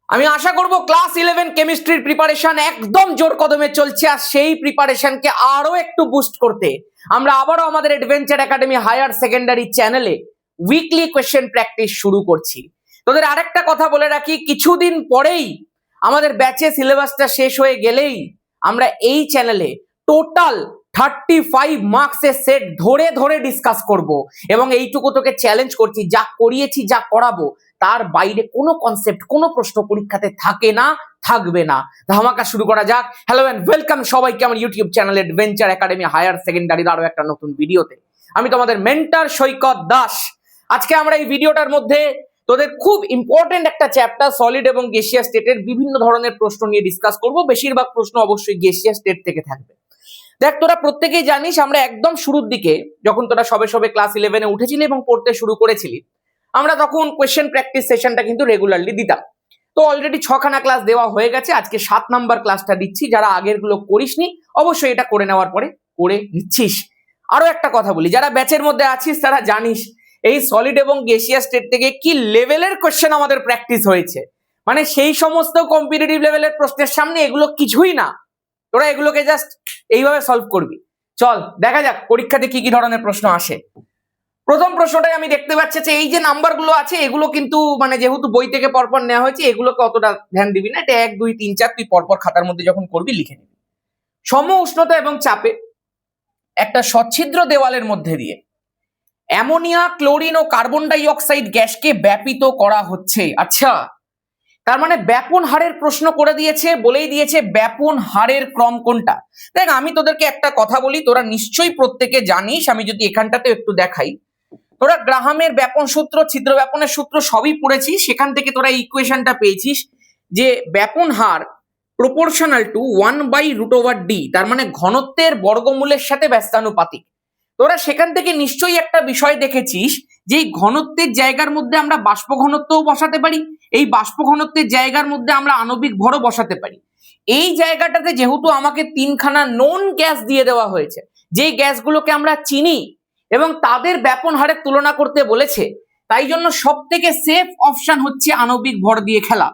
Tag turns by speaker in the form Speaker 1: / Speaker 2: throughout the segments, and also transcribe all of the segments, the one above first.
Speaker 1: আমি আশা করব ক্লাস 11 কেমিস্ট্রির প্রিপারেশন একদম জোর কদমে চলছে, আর সেই প্রিপারেশনকে আরো একটু বুস্ট করতে আমরা আবারও আমাদের অ্যাডভেঞ্চার একাডেমি হায়ার সেকেন্ডারি চ্যানেলে উইকলি কোয়েশ্চেন প্র্যাকটিস শুরু করছি। তোদের আরেকটা কথা বলে রাখি, কিছুদিন পরেই আমাদের ব্যাচে সিলেবাসটা শেষ হয়ে গেলেই আমরা এই চ্যানেলে টোটাল 35 মার্কসের সেট ধরে ধরে ডিসকাস করব, এবং এইটুকু তোকে চ্যালেঞ্জ করছি, যা করিয়েছি যা করাবো তার বাইরে কোনো কনসেপ্ট কোনো প্রশ্ন পরীক্ষাতে থাকে না, থাকবে না। ধামাকা শুরু করা যাক। হ্যালো এন্ড ওয়েলকাম সবাইকে আমার YouTube channel adventure academy higher সেকেন্ডারির আরো একটা নতুন ভিডিওতে। আমি তোমাদের মেন্টর সৈকত দাস। আজকে আমরা এই ভিডিওটার মধ্যে তোদের খুব ইম্পর্টেন্ট একটা চ্যাপ্টার সলিড এবং গ্যাসিয়াস স্টেটের বিভিন্ন ধরনের প্রশ্ন নিয়ে ডিসকাস করব। বেশিরভাগ প্রশ্ন অবশ্যই গ্যাসিয়াস স্টেট থেকে থাকবে। দেখ, তোরা প্রত্যেকেই জানিস আমরা একদম শুরুর দিকে যখন তোরা সবে সবে ক্লাস 11-এ উঠেছিলি এবং পড়তে শুরু করেছিলি, আমরা তখন কোয়েশ্চেন প্র্যাকটিস সেশনটা কিন্তু রেগুলারলি দিতাম। তো অলরেডি 6খানা ক্লাস দেওয়া হয়ে গেছে, আজকে 7 নাম্বার ক্লাসটা দিচ্ছি। যারা আগের গুলো করিসনি অবশ্যই এটা করে নেওয়ার পরে করে নিচ্ছিস। আরো একটা কথা বলি, যারা ব্যাচের মধ্যে আছিস তারা জানিস এই সলিড এবং গ্যাসিয়াস স্টেট থেকে কি লেভেলের কোয়েশ্চেন আমাদের প্র্যাকটিস হয়েছে। মানে সেই সমস্ত কম্পিটিটিভ লেভেলের প্রশ্নের সামনে এগুলো কিছুই না। তোরা এগুলোকে জাস্ট এইভাবে সলভ করবি। চল দেখা যাক পরীক্ষাতে কি কি ধরনের প্রশ্ন আসে। প্রথম প্রশ্নটাই আমি দেখতে পাচ্ছি যে এই যে নাম্বারগুলো আছে এগুলো কিন্তু মানে যেহেতু বই থেকে পরপর নেওয়া হয়েছে এগুলোকে অতটা ধ্যান দিবি না। এটা 1 2 3 4 তুই পরপর খাতার মধ্যে যখন করবি লিখে নিবি। সম উষ্ণতা এবং চাপে একটা সচ্ছিদ্র দেওয়ালের মধ্যে দিয়ে অ্যামোনিয়া, ক্লোরিন ও কার্বন ডাই অক্সাইড গ্যাসকে ব্যাপিত করা হচ্ছে। আচ্ছা, তার মানে ব্যাপন হারের প্রশ্ন করে দিয়েছে, বলেই দিয়েছে ব্যাপন হারের ক্রম কোনটা। দেখ, আমি তোদেরকে একটা কথা বলি, তোরা নিশ্চয়ই প্রত্যেকে জানিস। আমি যদি এখানটাতে একটু দেখাই, তোরা গ্রাহামের ব্যাপন সূত্র, ছিদ্র ব্যাপনের সূত্র সবই পড়েছিস। সেখান থেকে তোরা ইকুয়েশনটা পেয়েছিস যে ব্যাপন হার প্রপোর্শনাল টু 1/√d, তার মানে ঘনত্বের বর্গমূলের সাথে ব্যস্তানুপাতিক। তোরা সেখান থেকে নিশ্চয়ই একটা বিষয় দেখেছিস যে এই ঘনত্বের জায়গার মধ্যে আমরা বাষ্প ঘনত্বও বসাতে পারি, এই বাষ্প ঘনত্বের জায়গার মধ্যে আমরা আণবিক ভরও বসাতে পারি। এই জায়গাটাতে যেহেতু আমাকে 3খানা নোন গ্যাস দিয়ে দেওয়া হয়েছে, যেই গ্যাসগুলোকে আমরা চিনি এবং তাদের ব্যাপন হারের তুলনা করতে বলেছে, তাই জন্য সব থেকে সেফ অপশন হচ্ছে আণবিক ভর দিয়ে খেলা।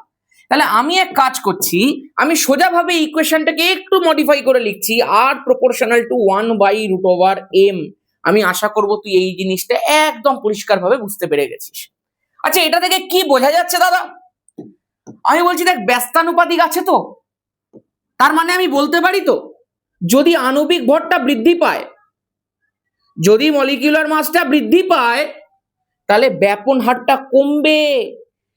Speaker 1: তাহলে আমি এক কাজ করছি, আমি সোজাভাবে ইকুয়েশনটাকে একটু মডিফাই করে লিখছি আর প্রপোর্শনাল টু 1/√m। আমি আশা করব তুই এই জিনিসটা একদম পরিষ্কারভাবে বুঝতে পেরে গেছিস। আচ্ছা, এটা থেকে কি বোঝা যাচ্ছে দাদা? আমি বলছি দেখ, ব্যস্তানুপাতিক আছে তো, তার মানে আমি বলতে পারি তো যদি আণবিক ভরটা বৃদ্ধি পায়, যদি মলিকিউলার মাসটা বৃদ্ধি পায়, তাহলে ব্যাপন হারটা কমবে।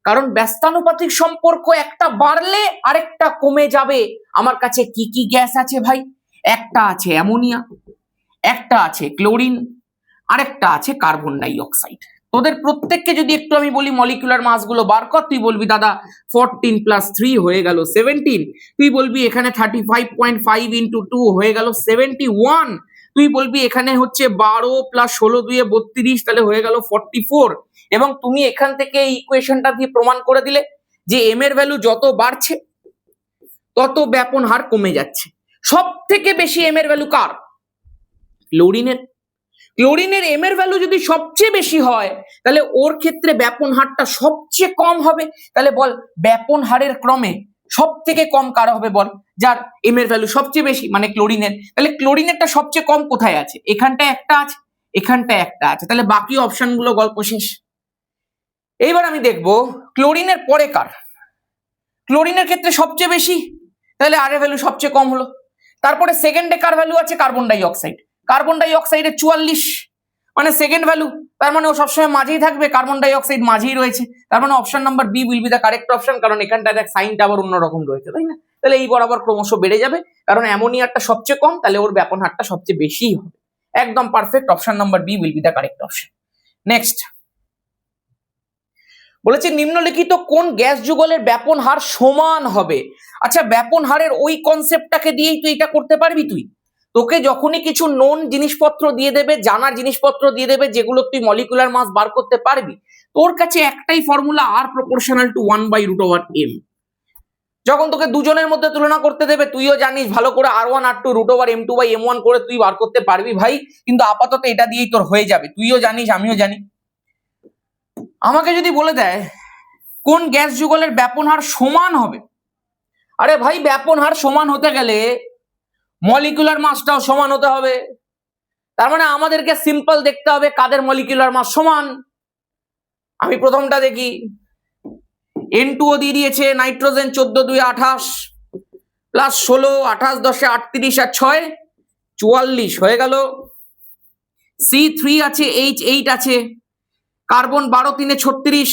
Speaker 1: কারণ ব্যস্তানুপাতিক সম্পর্ক একটা বাড়লে আরেকটা কমে যাবে। আমার কাছে কি কি গ্যাস আছে ভাই? একটা আছে অ্যামোনিয়া, একটা আছে ক্লোরিন, আরেকটা আছে কার্বন ডাই অক্সাইড। তোদের প্রত্যেককে যদি একটু আমি বলি মলিকুলার মাসগুলো বার কর, তুই বলবি দাদা 14 + 3 হয়ে গেল 17। তুই বলবি এখানে 35.5 × 2 হয়ে গেল 71। তুই বলবি এখানে হচ্ছে 12 + 16 2 32, তাহলে হয়ে গেল 44। এবং তুমি এখান থেকে এই ইকুয়েশনটা দিয়ে প্রমাণ করে দিলে যে এম এর ভ্যালু যত বাড়ছে তত ব্যাপন হার কমে যাচ্ছে। সব থেকে বেশি এম এর ভ্যালু কার? ক্লোরিনের। ক্লোরিনের এম এর ভ্যালু যদি সবচেয়ে বেশি হয় তাহলে ওর ক্ষেত্রে ব্যাপন হারটা সবচেয়ে কম হবে। তাহলে বল ব্যাপন হারের ক্রমে সব থেকে কম কার হবে বল? যার এম এর ভ্যালু সবচেয়ে বেশি, মানে ক্লোরিনের। তাহলে ক্লোরিনেরটা সবচেয়ে কম কোথায় আছে? এখানটা একটা আছে, এখানটা একটা আছে, তাহলে বাকি অপশনগুলো গল্প শেষ। এইবার আমি দেখবো ক্লোরিনের পরে কার। ক্লোরিনের ক্ষেত্রে সবচেয়ে বেশি, তাহলে আর এর ভ্যালু সবচেয়ে কম হলো। তারপরে সেকেন্ডে কার ভ্যালু আছে? Carbon die oxide. Carbon die অক্সাইডের 44, মানে সেকেন্ড ভ্যালু, তার মানে ও সবসময় মাঝেই থাকবে। কার্বন ডাই অক্সাইড মাঝেই রয়েছে, তার মানে option number b will be the correct option. কারণ এখানটা দেখ সাইনটা আবার অন্যরকম রয়েছে, তাই না? তাহলে এই বরাবর ক্রমশ বেড়ে যাবে, কারণ অ্যামোনিয়ারটা সবচেয়ে কম, তাহলে ওর ব্যাপন হারটা সবচেয়ে বেশি হবে। একদম perfect, option number b will be the correct option. Next বলেছে নিম্নলিখিত কোন গ্যাস যুগলের ব্যাপন হার সমান হবে। আচ্ছা, ব্যাপন হারের ওই কনসেপ্টটাকে দিয়েই তুই এটা করতে পারবি। তোকে যখনই কিছু নোন জিনিসপত্র দিয়ে দেবে, জানার জিনিসপত্র দিয়ে দেবে, যেগুলো তুই মলিকুলার মাস বার করতে পারবি, তোর কাছে একটাই formula, R proportional to 1/√m। যখন তোকে দুজনের মধ্যে তুলনা করতে দেবে, তুইও জানিস ভালো করে R1 R2 √m2/m1 করে তুই বার করতে পারবি ভাই, কিন্তু আপাতত এটা দিয়েই তোর হয়ে যাবে। তুইও জানিস, আমিও জানি। আমাকে যদি বলে দেয় কোন গ্যাস যুগলের ব্যাপন হার সমান হবে? আরে ভাই, ব্যাপন হার সমান হতে গেলে মলিকুলার মাসটাও সমান হতে হবে। তার মানে আমাদেরকে সিম্পল দেখতে হবে কাদের মলিকুলার মাস সমান। আমি প্রথমটা দেখি, N2O দিয়ে দিয়েছে নাইট্রোজেন 14 2 28 প্লাস 16 28 10 38 আর 6 44 হয়ে গেল। C3 আছে, H8 আছে, কার্বন 12 3 36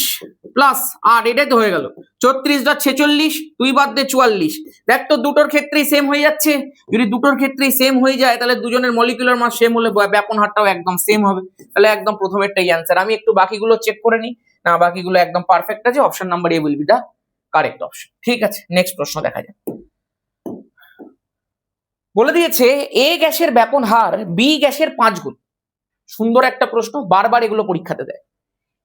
Speaker 1: প্লাস আর এটাই তো হয়ে গেল 34 46 2 বাদ দে 44। দেখ তো দুটোর ক্ষেত্রেই সেম হয়ে যাচ্ছে। যদি দুটোর ক্ষেত্রেই সেম হয়ে যায় তাহলে দুজনের মলিকুলার মাস সেম হলে ব্যাপন হারটাও একদম সেম হবে। তাহলে একদম প্রথমেরটাই অ্যান্সার। আমি একটু বাকিগুলো চেক করে নিই, না বাকিগুলো একদম পারফেক্ট আছে। Option number a will be the correct option. ঠিক আছে, নেক্সট প্রশ্ন দেখা যাক। বলে দিয়েছে এ গ্যাসের ব্যাপন হার বি গ্যাসের 5 গুণ। সুন্দর একটা প্রশ্ন, বারবার এগুলো পরীক্ষাতে দেয়।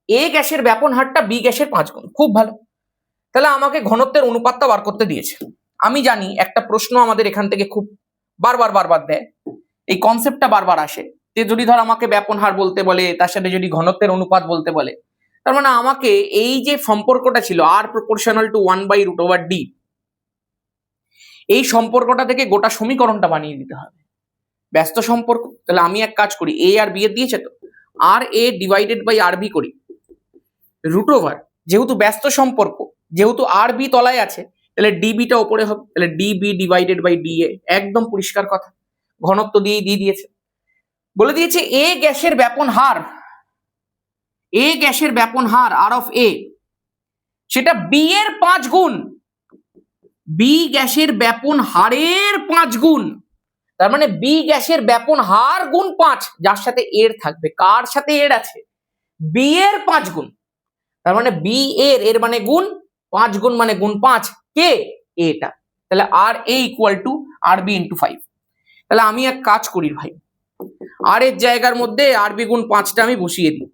Speaker 1: এ গ্যাসের ব্যাপন হারটা বি গ্যাসের 5 গুণ, খুব ভালো। তাহলে আমাকে ঘনত্বের অনুপাতটা বার করতে দিয়েছে। আমি জানি একটা প্রশ্ন আমাদের এখান থেকে খুব বারবার দেয়, এই কনসেপ্টটা বারবার আসে যে যদি ধর আমাকে ব্যাপন হার বলতে বলে তার সাথে যদি ঘনত্বের অনুপাত বলতে বলে, তার মানে আমাকে এই যে সম্পর্কটা ছিল আর প্রপোর্শনাল টু 1/√/d, এই সম্পর্কটা থেকে গোটা সমীকরণটা বানিয়ে দিতে হবে। ব্যস্ত সম্পর্ক, তাহলে আমি এক কাজ করি, এ আর বি এর দিয়েছে তো আর এ ডিভাইডেড বাই আর বি করি, √, যেহেতু ব্যস্ত সম্পর্ক, যেহেতু আর বি তলায় আছে তাহলে ডিবিটা উপরে হবে, তাহলে d b divided by d a, একদম পরিষ্কার কথা। ঘনত্ব দিয়ে দিয়েছে। বলে দিয়েছে এ গ্যাসের ব্যাপন হার, এ গ্যাসের ব্যাপন হার আর অফ এ সেটা বি এর 5 গুণ, বি গ্যাসের ব্যাপন হারের 5 গুণ। তার মানে বি গ্যাসের ব্যাপন হার গুণ 5, যার সাথে এর থাকবে। কার সাথে এর আছে? বি এর 5 গুণ। তার মানে বি এর মানে গুণ, 5 গুণ মানে গুণ 5, কে? এটা। তাহলে r a equal to r b into 5। তাহলে আমি এক কাজ করি ভাই, আর এর জায়গার মধ্যে আর বি গুণ 5টা আমি বসিয়ে দিই,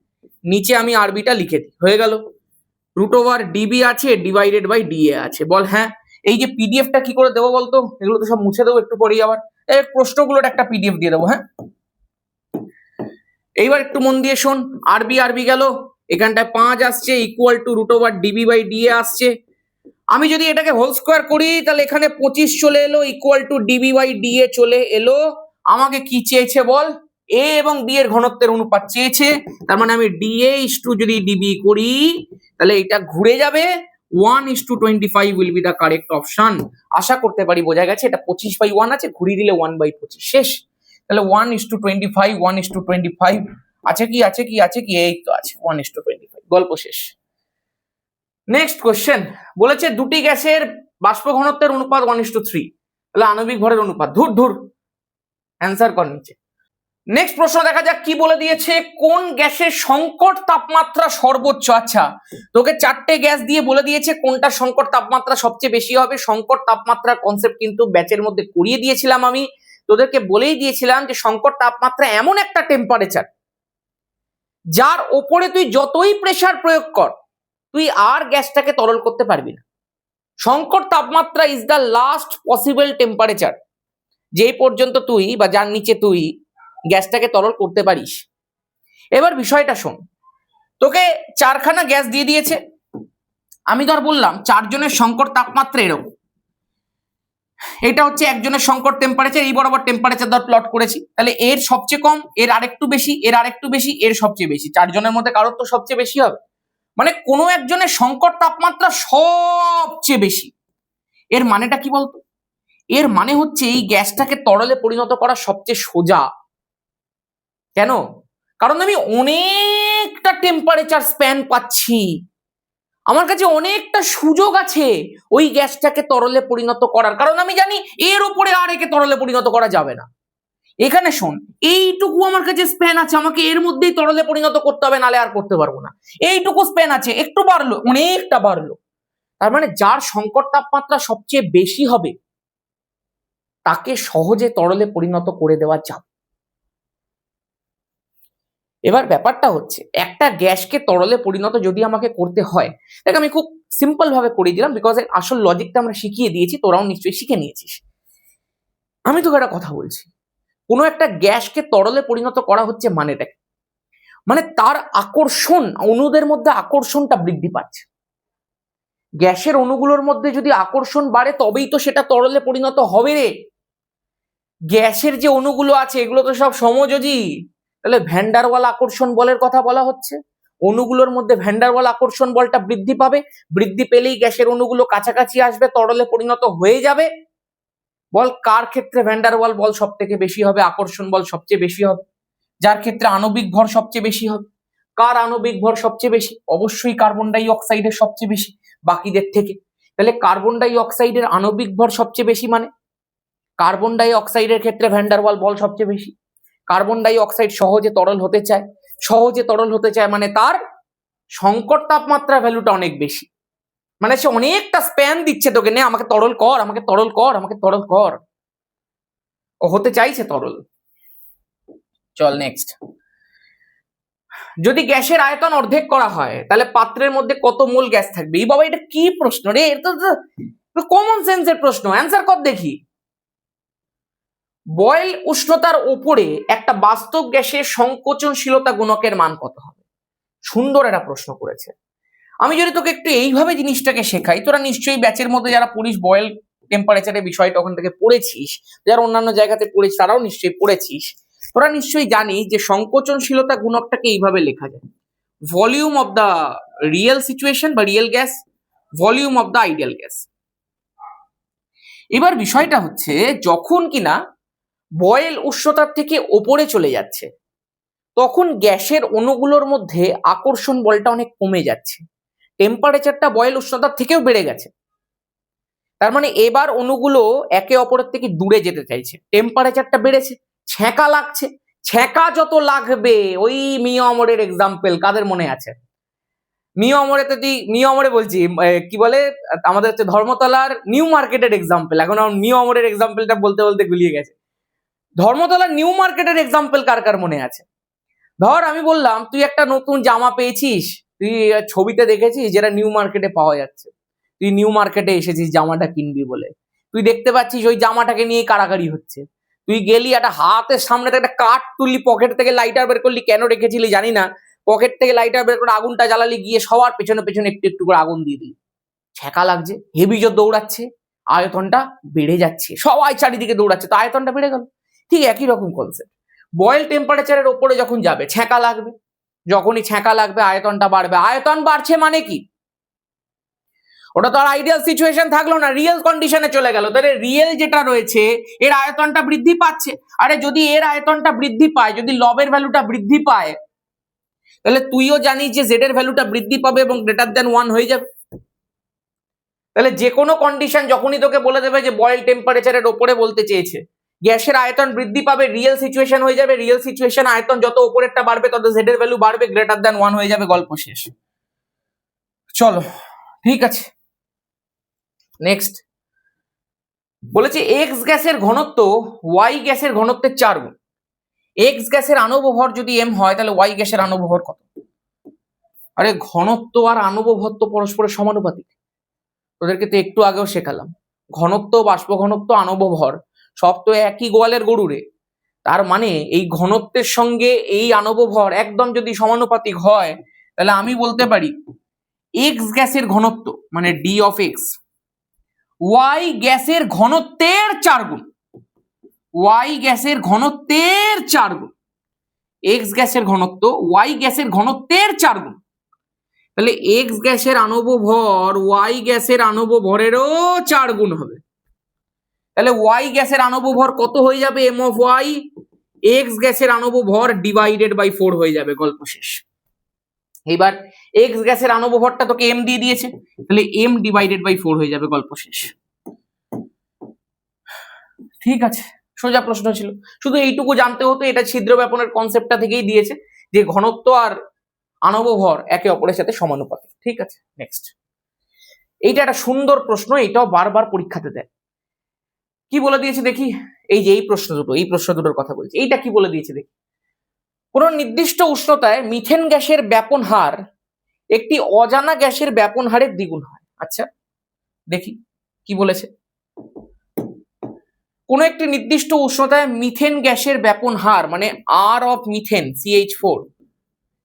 Speaker 1: নিচে আমি আর বিটা লিখে দিই, হয়ে গেল। √ ডিবি আছে ডিভাইডেড বাই ডি এ আছে। বল হ্যাঁ। এই যে পিডিএফটা কি করে দেবো বলতো? এগুলো তো সব মুছে দেবো একটু পরেই, আবার এই প্রশ্নগুলোর একটা পিডিএফ দিয়ে দেবো। হ্যাঁ, এইবার একটু মন দিয়ে শোন। আরবি গেল, এখানটায় 5 আসছে equal to √ d b by d a আসছে। আমি যদি এটাকে হোল স্কোয়ার করি তাহলে এখানে 25 চলে এলো equal to d b by d a চলে এলো। আমাকে কি চেয়েছে বল? এ এবং বি এর ঘনত্বের অনুপাত চেয়েছে। তার মানে আমি ডিএ ইসটু যদি ডিবি করি তাহলে এটা ঘুরে যাবে, 1:25 will be the correct option. আশা করতে পারি বোঝা গেছে। এটা 25/1 আছে, ঘুরিয়ে দিলে 1/25, শেষ। তাহলে 1:25, 1:25 আছে কি আছে কি আছে কি, এই তো আছে 1:25, গল্প শেষ। নেক্সট কোশ্চেন বলেছে দুটি গ্যাসের বাষ্প ঘনত্বের অনুপাত 1:3, তাহলে আণবিক ভরের অনুপাত। ধুর অ্যান্সার কর নিচে। নেক্সট প্রশ্ন দেখা যাক কি বলে দিয়েছে। কোন গ্যাসের সংকট তাপমাত্রা সর্বোচ্চ? আচ্ছা, তোকে 4টে গ্যাস দিয়ে বলে দিয়েছে কোনটা সংকট তাপমাত্রা সবচেয়ে বেশি হবে। সংকট তাপমাত্রার কনসেপ্ট কিন্তু ব্যাচের মধ্যে করিয়ে দিয়েছিলাম। আমি তোদেরকে বলেই দিয়েছিলাম যে সংকট তাপমাত্রা এমন একটা টেম্পারেচার যার ওপরে তুই যতই প্রেসার প্রয়োগ কর তুই আর গ্যাসটাকে তরল করতে পারবি না। সংকট তাপমাত্রা is the last possible temperature যেই পর্যন্ত তুই বা যার নিচে তুই গ্যাসটাকে তরল করতে পারিস। এবার বিষয়টা শোন, তোকে 4খানা গ্যাস দিয়ে দিয়েছে। আমি ধর বললাম 4 জনের সংকট তাপমাত্রা এরকম, এটা হচ্ছে একজনের সংকট টেম্পারেচার, এই বরাবর টেম্পারেচার ধর প্লট করেছি। তাহলে এর সবচেয়ে কম, এর আরেকটু বেশি, এর আরেকটু বেশি, এর সবচেয়ে বেশি। 4 জনের মধ্যে কারোর তো সবচেয়ে বেশি হবে, মানে কোনো একজনের সংকট তাপমাত্রা সবচেয়ে বেশি। এর মানেটা কি বলতো? এর মানে হচ্ছে এই গ্যাসটাকে তরলে পরিণত করা সবচেয়ে সোজা। কেন? কারণ আমি অনেকটা টেম্পারেচার স্প্যান পাচ্ছি, আমার কাছে অনেকটা সুযোগ আছে ওই গ্যাসটাকে তরলে পরিণত করার। কারণ আমি জানি এর উপরে আর একে তরলে পরিণত করা যাবে না। এখানে শোন, এইটুকু আমার কাছে স্প্যান আছে, আমাকে এর মধ্যেই তরলে পরিণত করতে হবে, নালে আর করতে পারবো না। এইটুকু স্প্যান আছে, একটু বাড়লো, অনেকটা বাড়লো। তার মানে যার সংকট তাপমাত্রা সবচেয়ে বেশি হবে তাকে সহজে তরলে পরিণত করে দেওয়া যাবে। এবার ব্যাপারটা হচ্ছে একটা গ্যাসকে তরলে পরিণত যদি আমাকে করতে হয়, দেখ আমি খুব সিম্পল ভাবে করে দিলাম, বিকজ আসল লজিকটা আমরা শিখিয়ে দিয়েছি, তোরাও নিশ্চয়ই শিখে নিয়েছিস। আমি তোকে একটা কথা বলছি, কোনো একটা গ্যাসকে তরলে পরিণত করা হচ্ছে মানেটা কি? মানে তার আকর্ষণ, অণুদের মধ্যে আকর্ষণটা বৃদ্ধি পাচ্ছে। গ্যাসের অণুগুলোর মধ্যে যদি আকর্ষণ বাড়ে তবেই তো সেটা তরলে পরিণত হবে রে। গ্যাসের যে অণুগুলো আছে এগুলো তো সব সমযোজী, তাহলে ভ্যান ডার ওয়াল আকর্ষণ বলের কথা বলা হচ্ছে। অণুগুলোর মধ্যে ভ্যান ডার ওয়াল আকর্ষণ বলটা বৃদ্ধি পাবে, বৃদ্ধি পেলেই গ্যাসের অণুগুলো কাছাকাছি আসবে, তরলে পরিণত হয়ে যাবে। বল কার ক্ষেত্রে ভ্যান ডার ওয়াল বল সব থেকে বেশি হবে, আকর্ষণ বল সবচেয়ে বেশি হবে? যার ক্ষেত্রে আণবিক ভর সবচেয়ে বেশি হবে। কার আণবিক ভর সবচেয়ে বেশি? অবশ্যই কার্বন ডাই অক্সাইডের সবচেয়ে বেশি বাকিদের থেকে। তাহলে কার্বন ডাই অক্সাইডের আণবিক ভর সবচেয়ে বেশি, মানে কার্বন ডাই অক্সাইডের ক্ষেত্রে ভ্যান ডার ওয়াল বল সবচেয়ে বেশি। কার্বন ডাই অক্সাইড সহজে তরল হতে চায়, সহজে তরল হতে চায় মানে তার সংকট তাপমাত্রা ভ্যালুটা অনেক বেশি, মানে সে অনেকটা স্প্যান দিচ্ছে তোকে, নে আমাকে তরল কর, আমাকে তরল কর, আমাকে তরল কর, ও হতে চাইছে তরল। চল নেক্সট। যদি গ্যাসের আয়তন অর্ধেক করা হয় তাহলে পাত্রের মধ্যে কত মোল গ্যাস থাকবে? এই বাবা এটা কি প্রশ্ন রে, এটা তো কমন সেন্সের প্রশ্ন, অ্যান্সার কর দেখি। বয়েল উষ্ণতার উপরে একটা বাস্তব গ্যাসের সংকোচনশীলতা গুণকের মান কত হবে? সুন্দর একটা প্রশ্ন করেছে। আমি যদি তোকে একটু এইভাবে জিনিসটাকে শেখাই, তোরা নিশ্চয়ই ব্যাচের মধ্যে যারা পড়িস বয়েল টেম্পারেচারের বিষয়টা ওখান থেকে পড়েছিস, যারা অন্যান্য জায়গাতে পড়েছিস তারাও নিশ্চয়ই পড়েছিস, তোরা নিশ্চয়ই জানিস যে সংকোচনশীলতা গুণকটাকে এইভাবে লেখা যায়: volume of the real situation বা real gas, volume of the ideal gas. এবার বিষয়টা হচ্ছে যখন কিনা বয়েল উষ্ণতার থেকে ওপরে চলে যাচ্ছে তখন গ্যাসের অণুগুলোর মধ্যে আকর্ষণ বলটা অনেক কমে যাচ্ছে, টেম্পারেচারটা বয়েল উষ্ণতার থেকেও বেড়ে গেছে। তার মানে এবার অণুগুলো একে অপরের থেকে দূরে যেতে চাইছে, টেম্পারেচারটা বেড়েছে, ছ্যাঁকা লাগছে। ছ্যাঁকা যত লাগবে, ওই মিও আমরের এক্সাম্পল কাদের মনে আছে? মিও আমরে বলছি, কি বলে আমাদের হচ্ছে ধর্মতলার নিউ মার্কেটের এক্সাম্পল, এখন আমার মিও আমরের এক্সাম্পলটা বলতে বলতে গুলিয়ে গেছে। ধর্মতলার নিউ মার্কেটের এক্সাম্পল কার কার মনে আছে? ধর আমি বললাম তুই একটা নতুন জামা পেয়েছিস, তুই ছবিতে দেখেছিস যেটা নিউ মার্কেটে পাওয়া যাচ্ছে, তুই নিউ মার্কেটে এসেছিস জামাটা কিনবি বলে, তুই দেখতে পাচ্ছিস ওই জামাটাকে নিয়ে কাড়াকাড়ি হচ্ছে, তুই গেলি একটা হাতের সামনে থেকে একটা কাঠ তুললি, পকেট থেকে লাইটার বের করলি, কেন রেখেছিলি জানি না, পকেট থেকে লাইটার বের করে আগুনটা জ্বালালি, গিয়ে সবার পেছনে পেছনে একটু একটু করে আগুন দিয়ে দিলি। ছ্যাঁকা লাগছে, হেভি জোর দৌড়াচ্ছে, আয়তনটা বেড়ে যাচ্ছে, সবাই চারিদিকে দৌড়াচ্ছে, তো আয়তনটা বেড়ে গেল। ঠিক একই রকম কনসেপ্ট, বয়েল টেম্পারেচারের ওপরে যখন যাবে ছ্যাঁকা লাগবে, যখনই ছ্যাঁকা লাগবে আয়তনটা বাড়বে। আয়তন বাড়ছে মানে কি? ওটা তো আর আইডিয়াল সিচুয়েশন থাকলো না, রিয়েল কন্ডিশনে চলে গেল। তাহলে রিয়েল যেটা রয়েছে এর আয়তনটা বৃদ্ধি পাচ্ছে। আরে যদি এর আয়তনটা বৃদ্ধি পায়, যদি লবের ভ্যালুটা বৃদ্ধি পায়, তাহলে তুইও জানিস যে জেড এর ভ্যালুটা বৃদ্ধি পাবে এবং গ্রেটার দ্যান 1 হয়ে যাবে। তাহলে যে কোনো কন্ডিশন যখনই তোকে বলে দেবে যে বয়েল টেম্পারেচারের ওপরে বলতে চেয়েছে, গ্যাসের আয়তন বৃদ্ধি পাবে, রিয়েল সিচুয়েশন হয়ে যাবে, রিয়েল সিচুয়েশন আয়তন যত উপরেরটা বাড়বে তত জেড এর ভ্যালু বাড়বে, গ্রেটার দ্যান 1 হয়ে যাবে, গল্প শেষ। চলো ঠিক আছে, নেক্সট বলেছে এক্স গ্যাসের ঘনত্ব ওয়াই গ্যাসের ঘনত্বের 4 গুণ। এক্স গ্যাসের আণব ভর যদি এম হয় তাহলে ওয়াই গ্যাসের আণব ভর কত? আরে ঘনত্ব আর আণব ভর তো পরস্পরের সমানুপাতিক, তোদেরকে তো একটু আগেও শেখালাম। ঘনত্ব, বাষ্প ঘনত্ব, আণব ভর সব তো একই গোয়ালের গরুরে। তার মানে এই ঘনত্বের সঙ্গে এই আণব ভর একদম যদি সমানুপাতিক হয় তাহলে আমি বলতে পারি এক্স গ্যাসের ঘনত্ব মানে ডি অফ এক্স ওয়াই গ্যাসের ঘনত্বের 4 গুণ, ওয়াই গ্যাসের ঘনত্বের 4 গুণ, এক্স গ্যাসের ঘনত্ব ওয়াই গ্যাসের ঘনত্বের 4 গুণ। তাহলে এক্স গ্যাসের আণব ভর ওয়াই গ্যাসের আণব ভরেরও 4 গুণ হবে। তাহলে ওয়াই গ্যাসের আণব ভর কত হয়ে যাবে? এম অফ ওয়াই এক্স গ্যাসের আণব ভর ডিভাইডেড বাই 4 হয়ে যাবে, গল্প শেষ। এবার এক্স গ্যাসের আণব ভরটা তোকে এম দিয়ে দিয়েছে, তাহলে এম ডিভাইডেড বাই 4 হয়ে যাবে, গল্প শেষ। ঠিক আছে, সোজা প্রশ্ন ছিল, শুধু এইটুকু জানতে হতো, এটা ছিদ্র ব্যাপনের কনসেপ্টটা থেকেই দিয়েছে যে ঘনত্ব আর আণব ভর একে অপরের সাথে সমানুপাতিক। ঠিক আছে, নেক্সট। এইটা একটা সুন্দর প্রশ্ন, এটাও বারবার পরীক্ষাতে দেয়। কি বলে দিয়েছে দেখি, এই যে এই প্রশ্ন দুটোর কথা বলছি, এইটা কি বলে দিয়েছে দেখি। কোন নির্দিষ্ট উষ্ণতায় মিথেন গ্যাসের ব্যাপন হার একটি অজানা গ্যাসের ব্যাপন হারের দ্বিগুণ হয়। আচ্ছা দেখি কি বলেছে। কোন একটি নির্দিষ্ট উষ্ণতায় মিথেন গ্যাসের ব্যাপন হার মানে আর অফ মিথেন CH4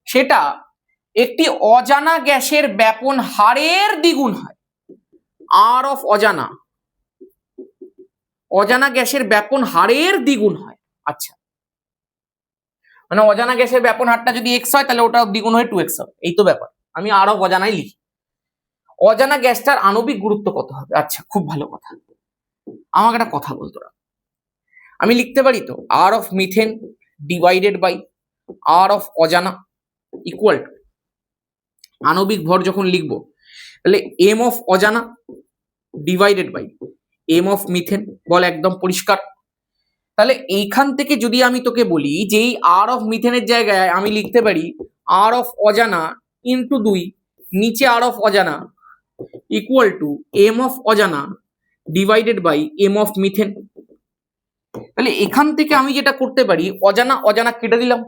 Speaker 1: সেটা একটি অজানা গ্যাসের ব্যাপন হারের দ্বিগুণ হয়। আর অফ অজানা, অজানা গ্যাসের ব্যাপন হারের দ্বিগুণ হয়। আচ্ছা, মানে অজানা গ্যাসের ব্যাপন হারটা যদি এক্স হয় তাহলে ওটা দ্বিগুণ হয়ে 2x হবে, এই তো ব্যাপার। আমি আর অফ অজানাই লিখি। অজানা গ্যাসটার আণবিক গুরুত্ব কত হবে? আচ্ছা, খুব ভালো কথা। আমাকে একটা কথা বলতো, আমি লিখতে পারি তো r of methane divided by r of অজানা ইকুয়াল টু, আণবিক ভর যখন লিখবো তাহলে এম অফ অজানা divided by m of methane. বল একদম পরিষ্কার। তাহলে এইখান থেকে যদি আমি তোকে বলি যে এই আর অফ মিথেনের জায়গায় আমি লিখতে পারি আর অফ অজানা ইন্টু 2 নিচে আর অফ অজানা ইকুয়াল টু এম অফ অজানা divided by m of methane. তাহলে এখান থেকে আমি যেটা করতে পারি, অজানা অজানা কেটে দিলাম,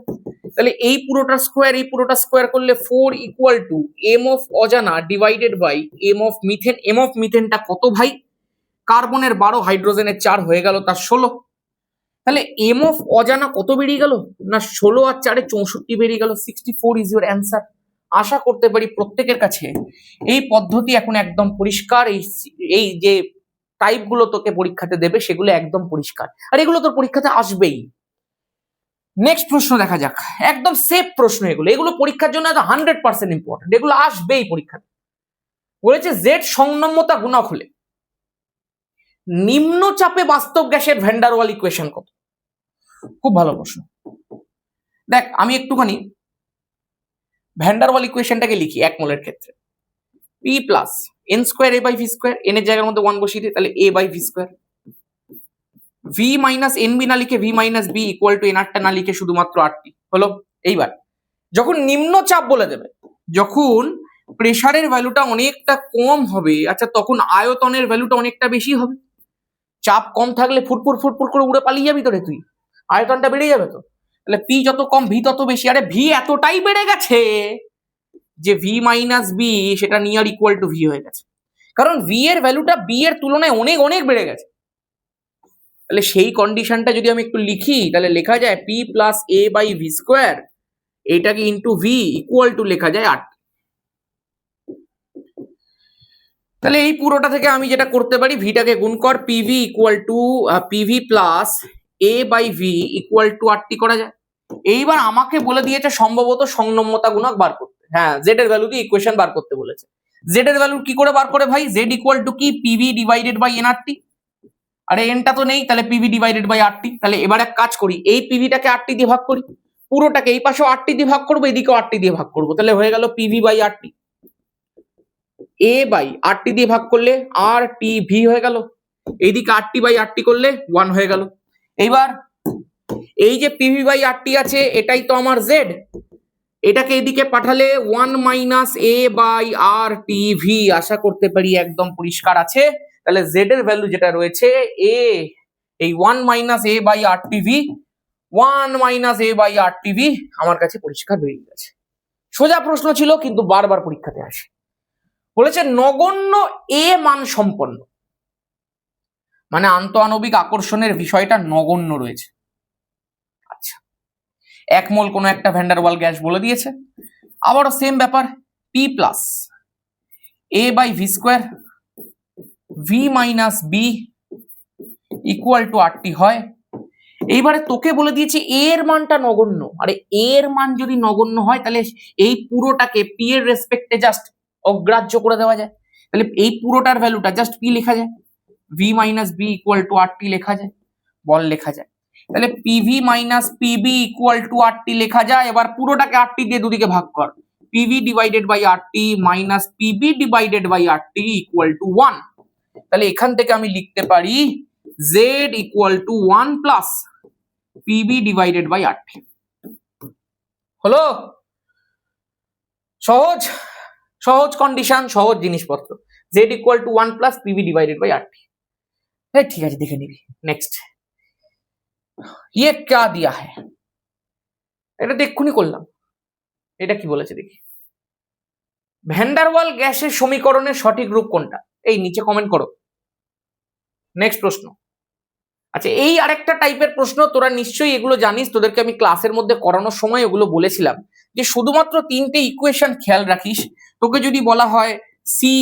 Speaker 1: তাহলে এই পুরোটা স্কোয়ার এই পুরোটা স্কোয়ার করলে 4 ইকুয়াল টু এম অফ অজানা divided by m of methane. M of মিথেনটা কত ভাই? কার্বনের 12 হাইড্রোজেনের 4 হয়ে গেল তার 16। তাহলে এম অফ অজানা কত বেরিয়ে গেল না 16 আর 4 64 বেরিয়ে গেল। 64 ইজ ইউর অ্যান্সার। আশা করতে পারি প্রত্যেকের কাছে এই পদ্ধতি এখন একদম পরিষ্কার। এই যে টাইপগুলো তোকে পরীক্ষাতে দেবে সেগুলো একদম পরিষ্কার, আর এগুলো তোর পরীক্ষাতে আসবেই। নেক্সট প্রশ্ন দেখা যাক, একদম সেফ প্রশ্ন এগুলো, এগুলো পরীক্ষার জন্য 100% ইম্পর্টেন্ট, এগুলো আসবেই পরীক্ষাতে। বলেছে জেড সংনম্যতা গুণক হলে নিম্নচাপে বাস্তব গ্যাসের ভ্যান্ডারওয়াল ইকুয়েশন কত? খুব ভালো প্রশ্ন। দেখ আমি একটুখানি ভ্যান্ডারওয়াল ইকুয়েশনটাকে লিখি এক মোলের ক্ষেত্রে। P plus n square a by v square, n এর জায়গার মধ্যে 1 বসিয়ে দিই, তাহলে a by v square. V minus n b না লিখে v minus b equal to n আরটা না লিখে শুধুমাত্র আরটি হলো। এইবার যখন নিম্নচাপ বলে দেবে, যখন প্রেসারের ভ্যালুটা অনেকটা কম হবে, আচ্ছা তখন আয়তনের ভ্যালুটা অনেকটা বেশি হবে। চাপ কম থাকলে ফুটফুট ফুটফুট করে উড়ে পালিয়ে যাবি তোরে তুই, আয়তনটা বেড়ে যাবে তো। তাহলে পি যত কম ভি তত বেশি। আরে ভি এতটাই বেড়ে গেছে যে ভি মাইনাস বি সেটা নিয়ার ইকুয়াল টু ভি হয়ে গেছে, কারণ ভি এর ভ্যালুটা বি এর তুলনায় অনেক অনেক বেড়ে গেছে। তাহলে সেই কন্ডিশনটা যদি আমি একটু লিখি তাহলে লেখা যায় p plus a by v square, এটাকে ইন্টু ভি ইকুয়াল টু লেখা যায় 8। তাহলে এই পুরোটা থেকে আমি যেটা করতে পারি, ভিটাকে গুণ কর, p v equal to p v plus a by v equal to 8 করা যায়। এইবার আমাকে বলে দিয়েছে সম্ভবত সংনম্যতা গুণক বার করতে। হ্যাঁ, জেড এর ভ্যালু দিয়ে ইকুয়েশন বার করতে বলেছে। জেড এর ভ্যালু কি করে বার করে ভাই? জেড ইকুয়াল টু কি? P v divided by n r t. আরে এনটা তো নেই, তাহলে পিভি ডিভাইডেড বাই আরটি। তাহলে এবার এক কাজ করি, এই পিভিটাকে আরটি দিয়ে ভাগ করি, পুরোটাকে এই পাশেও আরটি দিয়ে ভাগ করবো, এদিকেও আরটি দিয়ে ভাগ করবো, তাহলে হয়ে গেল p v by r t. A by r t দিয়ে ভাগ করলে আর টি ভি হয়ে গেল, এইদিকে আরটি বাই আরটি করলে 1 হয়ে গেল। এইবার এই যে পিভি বাই আরটি আছে এটাই তো আমার জেড, এটাকে এদিকে পাঠালে 1 minus a by r t v. আশা করতে পারি একদম পরিষ্কার আছে। তাহলে জেড এর ভ্যালু যেটা রয়েছে এ, এই 1 minus a by r t v, 1 minus a by r t v আমার কাছে পরিষ্কার বেরিয়ে গেছে। সোজা প্রশ্ন ছিল কিন্তু বারবার পরীক্ষাতে আসে। বলেছে নগণ্য এ মান সম্পন্ন, মানে আন্তঃআণবিক আকর্ষণের বিষয়টা নগণ্য রয়েছে। আচ্ছা, 1 মোল কোনো একটা ভ্যান্ডারওয়াল গ্যাস বলে দিয়েছে। আবারও সেম ব্যাপার, p plus a by v square v minus b equal to r t হয়। এইবারে তোকে বলে দিয়েছে এর মানটা নগণ্য। আরে এর মান যদি নগণ্য হয় তাহলে এই পুরোটাকে পি এর রেসপেক্টে জাস্ট অগ্রাহ্য করে দেওয়া যায়, তাহলে এই পুরোটার ভ্যালুটা জাস্ট পি লেখা যায়, v minus b equal to r t লেখা যায়, বল লেখা যায়। তাহলে p v minus p b equal to r t লেখা যায়। এবার পুরোটাকে আরটি দিয়ে দুদিকে ভাগ কর, p v divided by r t minus p b divided by r t equal to 1। তাহলে এখান থেকে আমি লিখতে পারি z equal to 1 plus p b divided by r t. হলো? সহজ সহজ কন্ডিশন, সহজ জিনিসপত্র। Z equal to 1 plus p b divided by r t. ঠিক আছে, দেখে নিবি। নেক্সট, ये क्या दिया है? এটা এক্ষুনি করলাম। এটা কি বলেছে দেখি, ভ্যান্ডারওয়াল গ্যাসের সমীকরণের সঠিক রূপ কোনটা? এই নিচে কমেন্ট করো। নেক্সট প্রশ্ন। আচ্ছা, এই আরেকটা টাইপের প্রশ্ন, তোরা নিশ্চয়ই এগুলো জানিস, তোদেরকে আমি ক্লাসের মধ্যে করানোর সময় ওগুলো বলেছিলাম যে শুধুমাত্র 3টে ইকুয়েশন খেয়াল রাখিস। তোকে যদি বলা হয় সি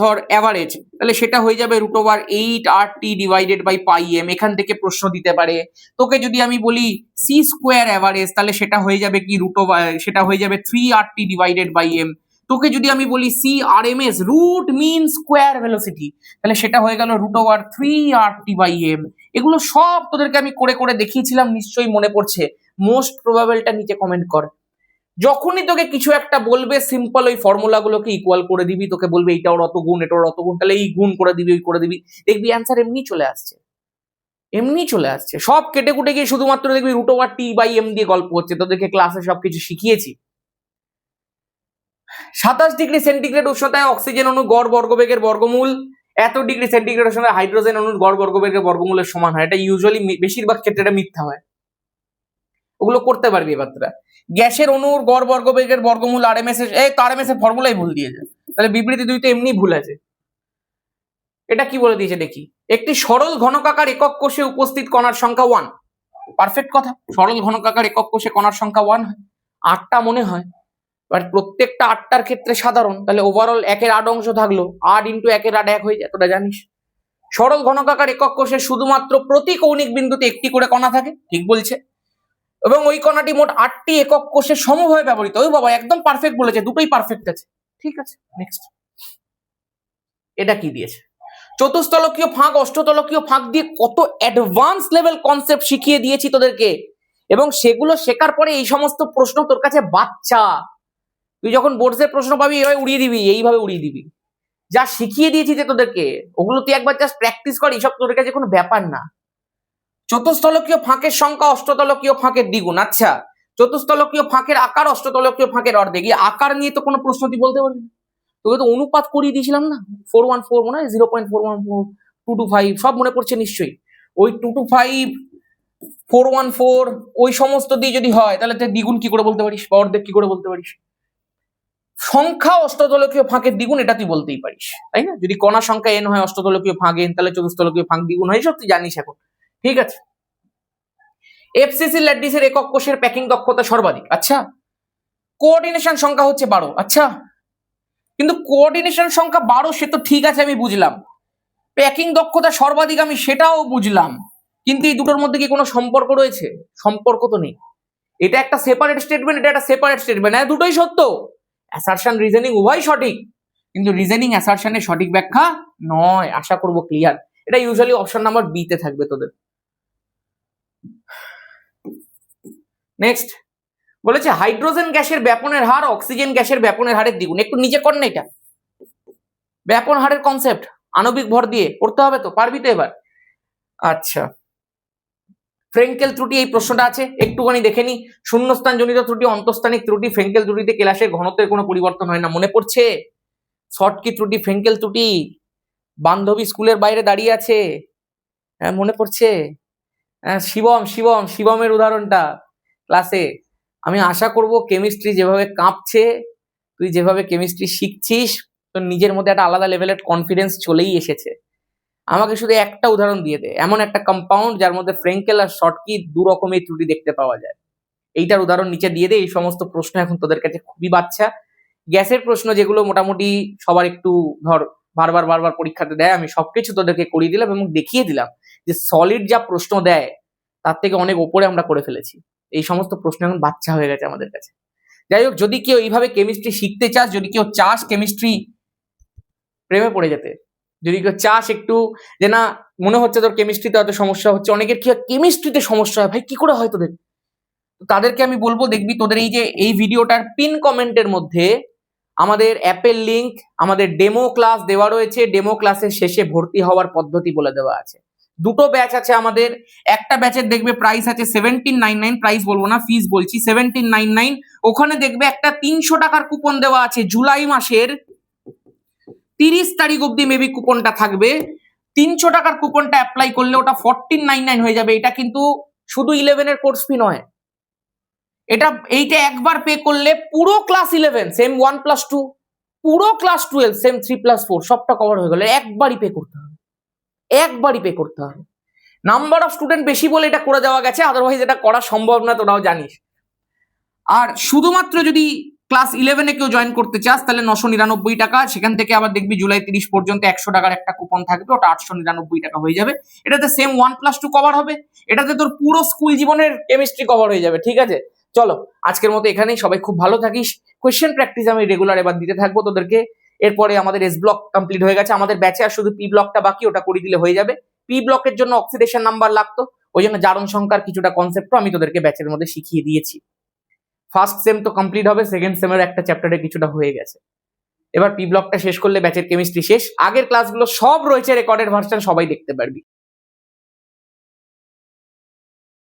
Speaker 1: ধর অ্যাভারেজ, তাহলে সেটা হয়ে যাবে √8 ডিভাইডেড বাই পাই এম। এখান থেকে প্রশ্ন দিতে পারে। তোকে যদি আমি বলি সি স্কোয়ার অ্যাভারেজ, তাহলে সেটা হয়ে যাবে কি সেটা হয়ে যাবে 3 ডিভাইডেড বাই এম। তোকে যদি আমি বলি c r m s root mean square velocity, তাহলে সেটা হয়ে গেল √3 বাই এম। এগুলো সব তোদেরকে আমি করে করে দেখিয়েছিলাম, নিশ্চয়ই মনে পড়ছে। মোস্ট প্রবাবলটা নিচে কমেন্ট কর। যখনই তোকে কিছু একটা বলবে সিম্পল ওই ফর্মুলাগুলোকে ইকুয়াল করে দিবি, তোকে বলবে এইটা ওর অত গুণ, এটা ওর অত গুণ, তাহলে এই গুণ করে দিবি, ওই করে দিবি, দেখবি অ্যান্সার এমনি চলে আসছে, এমনি চলে আসছে। সব কেটে কুটে গিয়ে শুধুমাত্র দেখবি √T/m দিয়ে গল্প হচ্ছে। তোদেরকে ক্লাসে সবকিছু শিখিয়েছি। 27°C উষ্ণতায় অক্সিজেন অণু গড় বর্গবেগের বর্গমূল এত°C উষ্ণতায় হাইড্রোজেন অণুর গড় বর্গবেগের বর্গমূলের সমান হয়। এটা ইউজুয়ালি বেশিরভাগ ক্ষেত্রে এটা মিথ্যা হয়। ওগুলো করতে পারবি এবার তোরা। গ্যাসের অণুর গড় বর্গবেগের বর্গমূল আরএমএস আরএমএস এর ফর্মুলাই ভুল দিয়েছে, তাহলে বিবৃতি 2 তো এমনি ভুল আছে। এটা কি বলে দিয়েছে দেখি, একটি সরল ঘনকাকার একক কোষে উপস্থিত কণার সংখ্যা 1। পারফেক্ট কথা, সরল ঘনকাকার একক কোষে কণার সংখ্যা 1 হয়। 8টা মনে হয়, বাট প্রত্যেকটা 8টার ক্ষেত্রে সাধারণ, তাহলে ওভারঅল 1 এর 8 অংশ থাকলো, 8 × 1 এর 8 1 হয়ে যায়, তোরা জানিস। সরল ঘনকাকার একক কোষে শুধুমাত্র প্রতি কৌণিক বিন্দুতে একটি করে কণা থাকে, ঠিক বলছে, এবং ওই কণাটি মোট 8টি একক কোষে সমভাবে ব্যবহৃত। ওই বাবা একদম পারফেক্ট বলেছে, দুটোই পারফেক্ট আছে, ঠিক আছে। নেক্সট, এটা কি দিয়েছে, চতুস্তলকীয় ফাঁক অষ্টতলকীয় ফাঁক দিয়ে কত অ্যাডভান্স লেভেল কনসেপ্ট শিখিয়ে দিয়েছি তোদেরকে, এবং সেগুলো শেখার পরে এই সমস্ত প্রশ্ন তোর কাছে বাচ্চা, তুই যখন বোর্ডসের প্রশ্ন পাবি এইভাবে উড়িয়ে দিবি, এইভাবে উড়িয়ে দিবি। যা শিখিয়ে দিয়েছি যে তোদেরকে, ওগুলো তুই একবার জাস্ট প্র্যাকটিস কর, এইসব তোদের কাছে কোনো ব্যাপার না। চতুস্তলকীয় ফাঁকের সংখ্যা অষ্টতলকীয় ফাঁকের দ্বিগুণ। আচ্ছা, চতুস্তলকীয় ফাঁকের আকার অষ্টতলকীয় ফাঁকের অর্ধেক। এই আকার নিয়ে তো কোনো প্রশ্ন তুই বলতে পারবি না, তোকে তো অনুপাত করিয়ে দিয়েছিলাম না, 414 মনে হয়, 0.414, 225 সব মনে পড়ছে নিশ্চয়ই। ওই 225, 414 ওই সমস্ত দিয়ে যদি হয়, তাহলে তুই দ্বিগুণ কি করে বলতে পারিস, বা অর্ধেক কি করে বলতে পারিস? সংখ্যা অষ্টতলকীয় ফাঁকের দ্বিগুণ, এটা তুই বলতেই পারিস, তাই না? যদি কণা সংখ্যা n হয়, অষ্টতলকীয় ফাঁক n, তাহলে চতুস্তলকীয় ফাঁক দ্বিগুণ হয়, সব তুই জানিস এখন, ঠিক আছে। এফসিসি ল্যাটিসের একক কোষের প্যাকিং দক্ষতা সর্বাধিক। আচ্ছা, কোঅর্ডিনেশন সংখ্যা হচ্ছে 12। আচ্ছা, কিন্তু কোঅর্ডিনেশন সংখ্যা 12 সে তো ঠিক আছে, আমি বুঝলাম। প্যাকিং দক্ষতা সর্বাধিক আমি সেটাও বুঝলাম, কিন্তু এই দুটোর মধ্যে কি কোনো সম্পর্ক রয়েছে? সম্পর্ক তো নেই। এটা একটা সেপারেট স্টেটমেন্ট, এটা একটা সেপারেট স্টেটমেন্ট। হ্যাঁ, দুটোই সত্য, অ্যাসারশন রিজনিং উভয় সঠিক, কিন্তু রিজনিং অ্যাসারশনের সঠিক ব্যাখ্যা নয়। আশা করব ক্লিয়ার। এটা ইউজুয়ালি অপশন নাম্বার বি তে থাকবে তোদের। নেক্সট বলেছে হাইড্রোজেন গ্যাসের ব্যাপনের হার অক্সিজেন গ্যাসের ব্যাপনের হারের দ্বিগুণ। একটু নিচে কর না, এটা ব্যাপন হারের কনসেপ্ট আণবিক ভর দিয়ে করতে হবে, তো পারবি তো এবার? আচ্ছা, ফ্রেঙ্কেল ত্রুটি, এই প্রশ্নটা আছে, একটুখানি দেখে নি। শূন্যস্থান জনিত ত্রুটি, অন্তঃস্থানিক ত্রুটি। ফ্রেঙ্কেল ত্রুটিতে কেলাসের ঘনত্বের কোনো পরিবর্তন হয় না, মনে পড়ছে? শর্টকি ত্রুটি, ফ্রেঙ্কেল ত্রুটি। বান্ধবী স্কুলের বাইরে দাঁড়িয়ে আছে, হ্যাঁ মনে পড়ছে? হ্যাঁ, শিবমের উদাহরণটা ক্লাসে। আমি আশা করব কেমিস্ট্রি যেভাবে কাঁপছে, তুই যেভাবে কেমিস্ট্রি শিখছিস, তোর নিজের মধ্যে একটা আলাদা লেভেলের কনফিডেন্স চলেই এসেছে। আমাকে শুধু একটা উদাহরণ দিয়ে দে, এমন একটা কম্পাউন্ড যার মধ্যে ফ্রেঙ্কেল আর শর্টকি দু রকমের ত্রুটি দেখতে পাওয়া যায়, এইটার উদাহরণ নিচে দিয়ে দে। এই সমস্ত প্রশ্ন এখন তোদের কাছে খুবই বাচ্চা। গ্যাসের প্রশ্ন যেগুলো মোটামুটি সবার একটু ধর বারবার পরীক্ষাতে দেয়, আমি সবকিছু তোদেরকে করিয়ে দিলাম এবং দেখিয়ে দিলাম যে সলিড যা প্রশ্ন দেয় তার থেকে অনেক ওপরে আমরা করে ফেলেছি। এই সমস্ত প্রশ্ন এখন বাচ্চা হয়ে গেছে আমাদের কাছে। যাই হোক, যদি কেউ এইভাবে কেমিস্ট্রি শিখতে চাস, যদি কেউ চাস কেমিস্ট্রি প্রেমে পড়ে যেতে, যদি কেউ চাস একটু যে না মনে হচ্ছে তোর কেমিস্ট্রিতে হয়তো সমস্যা হচ্ছে, অনেকের কি কেমিস্ট্রিতে সমস্যা হয় ভাই, কি করে হয় তোদের, তাদেরকে আমি বলবো দেখবি তোদের এই যে এই ভিডিওটার পিন কমেন্টের মধ্যে আমাদের অ্যাপের লিংক, আমাদের ডেমো ক্লাস দেওয়া রয়েছে। ডেমো ক্লাসের শেষে ভর্তি হওয়ার পদ্ধতি বলে দেওয়া আছে। দুটো ব্যাচ আছে আমাদের। একটা ব্যাচের দেখবে প্রাইস আছে 1799, প্রাইস বলবো না, ফিস বলছি, 1799। ওখানে দেখবে একটা 300 টাকার কুপন দেওয়া আছে, জুলাই মাসের 30 তারিখ অব্দি মেবি কুপনটা থাকবে। 300 টাকার কুপনটা অ্যাপ্লাই করলে ওটা 1499 হয়ে যাবে। এটা কিন্তু শুধু 11 এর কোর্স ফি নয়, এইটা একবার পে করলে পুরো ক্লাস 11 সেম 1+2, পুরো ক্লাস 12 সেম 3+4 সবটা কভার হয়ে গেল। একবারই পে করতে হবে, একবারই পে করতে হবে। নাম্বার অফ স্টুডেন্ট বেশি বলে এটা করে দেওয়া গেছে, আদারওয়াইজ এটা করা সম্ভব না, তোরাও জানিস। আর শুধুমাত্র যদি ক্লাস 11-এ কেউ জয়েন করতে চাস তাহলে 999 টাকা, সেখান থেকে আবার দেখবি জুলাই 30 পর্যন্ত 100 টাকার একটা কুপন থাকবে, ওটা 899 টাকা হয়ে যাবে। এটাতে সেম 1+2 কভার হবে, এটাতে তোর পুরো স্কুল জীবনের কেমিস্ট্রি কভার হয়ে যাবে। ঠিক আছে, চলো আজকের মতো এখানেই, সবাই খুব ভালো থাকিস। কোয়েশ্চেন প্র্যাকটিস আমি রেগুলার এবার দিতে থাকবো তোদেরকে। এরপরে আমাদের এস ব্লক কমপ্লিট হয়ে গেছে, আমাদের ব্যাচে আর শুধু পি ব্লকটা বাকি, ওটা করে দিলে হয়ে যাবে। পি ব্লকের জন্য অক্সিডেশন নাম্বার লাগতো, ওই জন্য জারণ সংখ্যার কিছুটা কনসেপ্টও আমি তোদেরকে ব্যাচের মধ্যে শিখিয়ে দিয়েছি। ফার্স্ট সেম তো কমপ্লিট হবে, সেকেন্ড সেমের একটা চ্যাপ্টারে কিছুটা হয়ে গেছে। এবার পি ব্লকটা শেষ করলে ব্যাচের কেমিস্ট্রি শেষ। আগের ক্লাসগুলো সব রয়েছে রেকর্ডেড ভার্সন, সবাই দেখতে পারবি।